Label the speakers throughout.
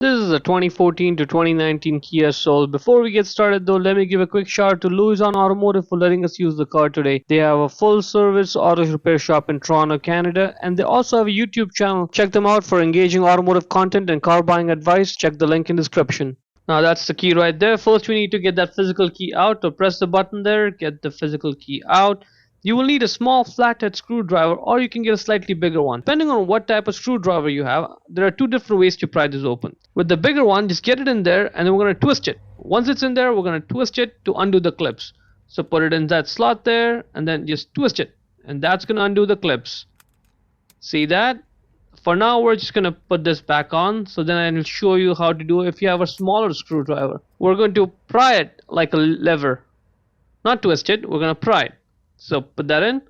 Speaker 1: This is a 2014 to 2019 Kia Soul. Before we get started though, let me give a quick shout out to Louis on Automotive for letting us use the car today. They have a full service auto repair shop in Toronto, Canada, and they also have a YouTube channel. Check them out for engaging automotive content and car buying advice. Check the link in description. Now that's the key right there. First we need to get that physical key out. So press the button there, get the physical key out. You will need a small flathead screwdriver or you can get a slightly bigger one. Depending on what type of screwdriver you have, there are two different ways to pry this open. With the bigger one, just get it in there and then we're going to twist it. Once it's in there, we're going to twist it to undo the clips. So put it in that slot there and then just twist it. And that's going to undo the clips. See that? For now, we're just going to put this back on. So then I'll show you how to do it if you have a smaller screwdriver. We're going to pry it like a lever. Not twist it, we're going to pry it. So put that in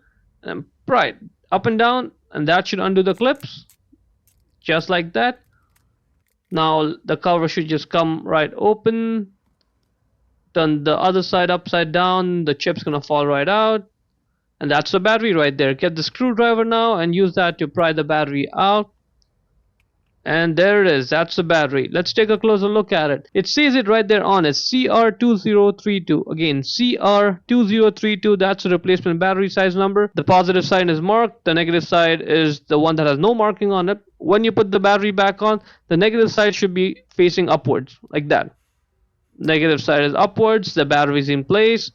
Speaker 1: and pry it up and down and that should undo the clips just like that. Now the cover should just come right open. Turn the other side upside down, the chip's gonna fall right out. And that's the battery right there. Get the screwdriver now and use that to pry the battery out. And there it is, that's the battery. Let's take a closer look at it. It says it right there on it, CR2032. Again, CR2032, that's the replacement battery size number. The positive side is marked, the negative side is the one that has no marking on it. When you put the battery back on, the negative side should be facing upwards, like that. Negative side is upwards, the battery is in place.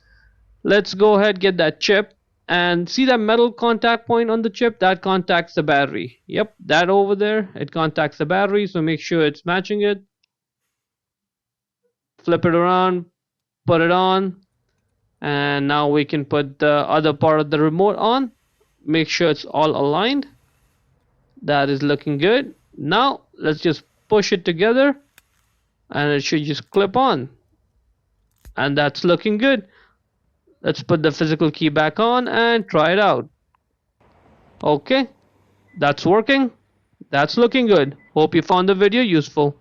Speaker 1: Let's go ahead, get that chip. And see that metal contact point on the chip? That contacts the battery. Yep, that over there, it contacts the battery, so make sure it's matching it. Flip it around, put it on, and now we can put the other part of the remote on. Make sure it's all aligned. That is looking good. Now let's just push it together and it should just clip on. And that's looking good. Let's put the physical key back on and try it out. Okay, that's working. That's looking good. Hope you found the video useful.